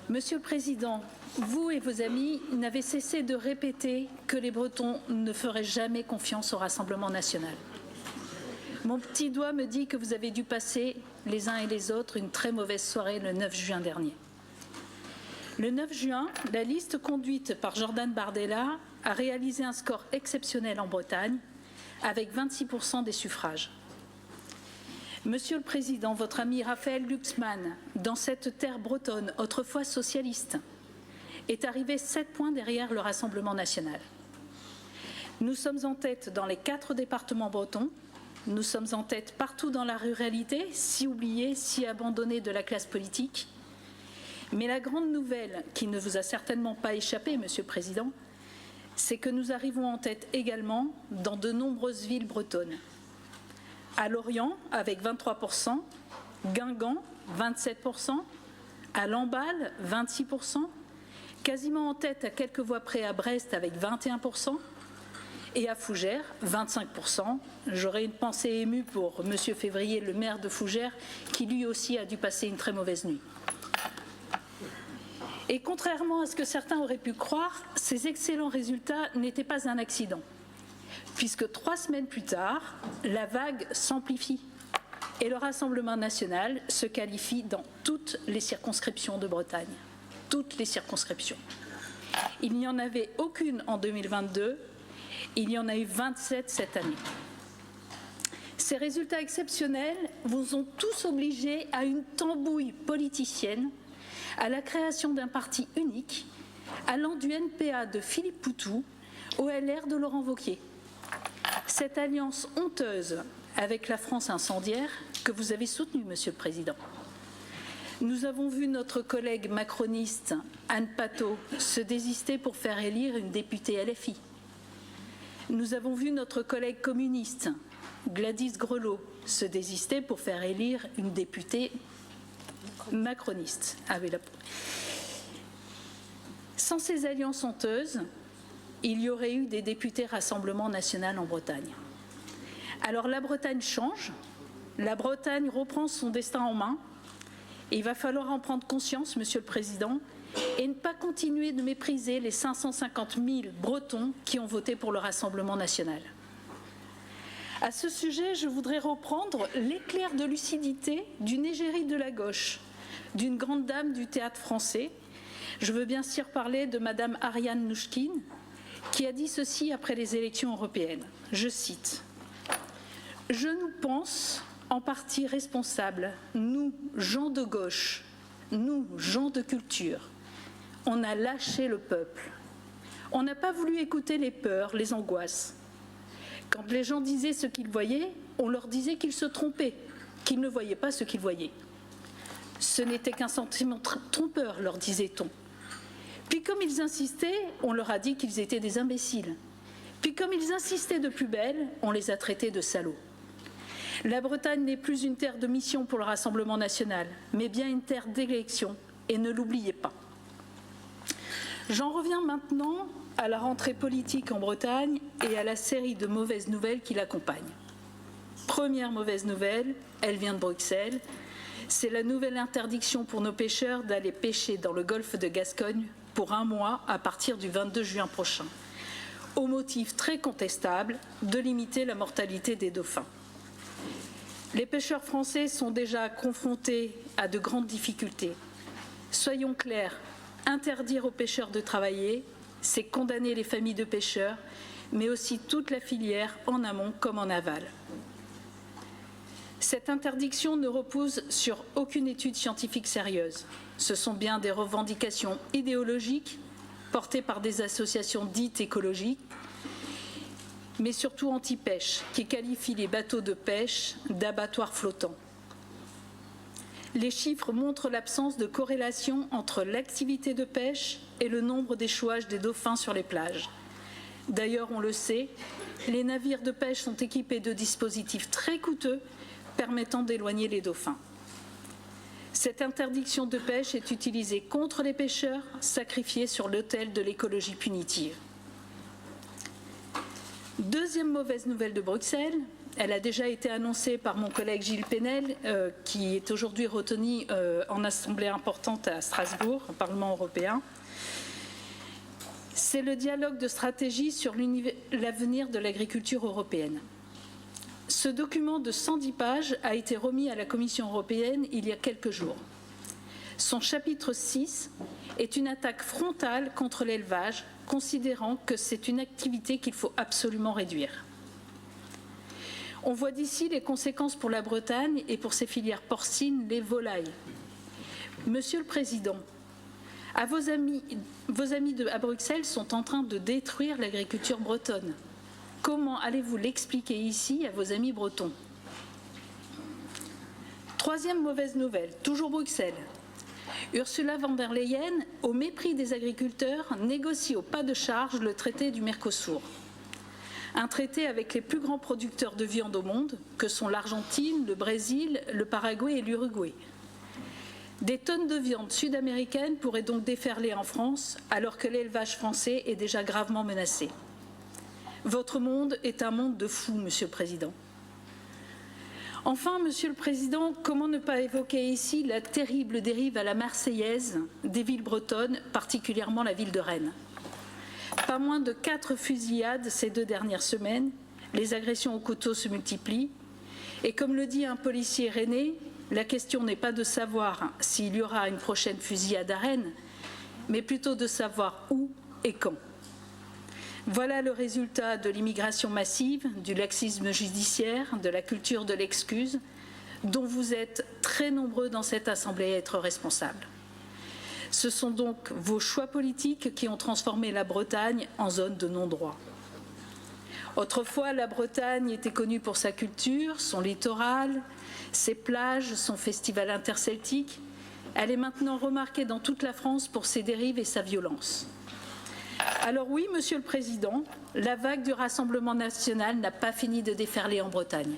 Monsieur le Président, vous et vos amis n'avez cessé de répéter que les Bretons ne feraient jamais confiance au Rassemblement national. Mon petit doigt me dit que vous avez dû passer, les uns et les autres, une très mauvaise soirée le 9 juin dernier. Le 9 juin, la liste conduite par Jordan Bardella a réalisé un score exceptionnel en Bretagne, avec 26% des suffrages. Monsieur le Président, votre ami Raphaël Glucksmann, dans cette terre bretonne, autrefois socialiste, est arrivé 7 points derrière le Rassemblement national. Nous sommes en tête dans les 4 départements bretons, nous sommes en tête partout dans la ruralité, si oubliée, si abandonnée de la classe politique. Mais la grande nouvelle, qui ne vous a certainement pas échappé, Monsieur le Président, c'est que nous arrivons en tête également dans de nombreuses villes bretonnes. À Lorient, avec 23%, Guingamp, 27%, à Lamballe, 26%, quasiment en tête à quelques voix près à Brest avec 21%, et à Fougères, 25%. J'aurais une pensée émue pour M. Février, le maire de Fougères, qui lui aussi a dû passer une très mauvaise nuit. Et contrairement à ce que certains auraient pu croire, ces excellents résultats n'étaient pas un accident, puisque 3 semaines plus tard, la vague s'amplifie et le Rassemblement national se qualifie dans toutes les circonscriptions de Bretagne. Toutes les circonscriptions. Il n'y en avait aucune en 2022, il y en a eu 27 cette année. Ces résultats exceptionnels vous ont tous obligés à une tambouille politicienne, à la création d'un parti unique, allant du NPA de Philippe Poutou au LR de Laurent Wauquiez. Cette alliance honteuse avec la France incendiaire que vous avez soutenue, Monsieur le Président. Nous avons vu notre collègue macroniste Anne Patto se désister pour faire élire une députée LFI. Nous avons vu notre collègue communiste Gladys Grelot se désister pour faire élire une députée macroniste. Sans ces alliances honteuses, il y aurait eu des députés Rassemblement national en Bretagne. Alors la Bretagne change, la Bretagne reprend son destin en main, et il va falloir en prendre conscience, Monsieur le Président, et ne pas continuer de mépriser les 550 000 Bretons qui ont voté pour le Rassemblement national. À ce sujet, je voudrais reprendre l'éclair de lucidité d'une égérie de la gauche, d'une grande dame du théâtre français. Je veux bien sûr parler de Madame Ariane Nouchkine, qui a dit ceci après les élections européennes. Je cite « Je nous pense en partie responsables, nous, gens de gauche, nous, gens de culture. On a lâché le peuple. On n'a pas voulu écouter les peurs, les angoisses. Quand les gens disaient ce qu'ils voyaient, on leur disait qu'ils se trompaient, qu'ils ne voyaient pas ce qu'ils voyaient. Ce n'était qu'un sentiment trompeur, leur disait-on. Puis comme ils insistaient, on leur a dit qu'ils étaient des imbéciles. Puis comme ils insistaient de plus belle, on les a traités de salauds. La Bretagne n'est plus une terre de mission pour le Rassemblement national, mais bien une terre d'élection, et ne l'oubliez pas. J'en reviens maintenant à la rentrée politique en Bretagne et à la série de mauvaises nouvelles qui l'accompagnent. Première mauvaise nouvelle, elle vient de Bruxelles, c'est la nouvelle interdiction pour nos pêcheurs d'aller pêcher dans le golfe de Gascogne pour 1 mois à partir du 22 juin prochain, au motif très contestable de limiter la mortalité des dauphins. Les pêcheurs français sont déjà confrontés à de grandes difficultés. Soyons clairs, interdire aux pêcheurs de travailler, c'est condamner les familles de pêcheurs, mais aussi toute la filière en amont comme en aval. Cette interdiction ne repose sur aucune étude scientifique sérieuse. Ce sont bien des revendications idéologiques portées par des associations dites écologiques, mais surtout anti-pêche, qui qualifient les bateaux de pêche d'abattoirs flottants. Les chiffres montrent l'absence de corrélation entre l'activité de pêche et le nombre d'échouages des dauphins sur les plages. D'ailleurs, on le sait, les navires de pêche sont équipés de dispositifs très coûteux permettant d'éloigner les dauphins. Cette interdiction de pêche est utilisée contre les pêcheurs, sacrifiés sur l'autel de l'écologie punitive. Deuxième mauvaise nouvelle de Bruxelles, Elle a déjà été annoncée par mon collègue Gilles Pénel, qui est aujourd'hui retenu en assemblée importante à Strasbourg, au Parlement européen. C'est le dialogue de stratégie sur l'avenir de l'agriculture européenne. Ce document de 110 pages a été remis à la Commission européenne il y a quelques jours. Son chapitre 6 est une attaque frontale contre l'élevage, considérant que c'est une activité qu'il faut absolument réduire. On voit d'ici les conséquences pour la Bretagne et pour ses filières porcines, les volailles. Monsieur le Président, vos amis à Bruxelles sont en train de détruire l'agriculture bretonne. Comment allez-vous l'expliquer ici à vos amis bretons? Troisième mauvaise nouvelle, toujours Bruxelles. Ursula von der Leyen, au mépris des agriculteurs, négocie au pas de charge le traité du Mercosur. Un traité avec les plus grands producteurs de viande au monde, que sont l'Argentine, le Brésil, le Paraguay et l'Uruguay. Des tonnes de viande sud-américaine pourraient donc déferler en France, alors que l'élevage français est déjà gravement menacé. Votre monde est un monde de fous, Monsieur le Président. Enfin, Monsieur le Président, comment ne pas évoquer ici la terrible dérive à la marseillaise des villes bretonnes, particulièrement la ville de Rennes. Pas moins de 4 fusillades ces 2 dernières semaines, les agressions au couteau se multiplient, et comme le dit un policier rennais, la question n'est pas de savoir s'il y aura une prochaine fusillade à Rennes, mais plutôt de savoir où et quand. Voilà le résultat de l'immigration massive, du laxisme judiciaire, de la culture de l'excuse, dont vous êtes très nombreux dans cette Assemblée à être responsables. Ce sont donc vos choix politiques qui ont transformé la Bretagne en zone de non-droit. Autrefois, la Bretagne était connue pour sa culture, son littoral, ses plages, son festival interceltique. Elle est maintenant remarquée dans toute la France pour ses dérives et sa violence. Alors oui, Monsieur le Président, la vague du Rassemblement national n'a pas fini de déferler en Bretagne.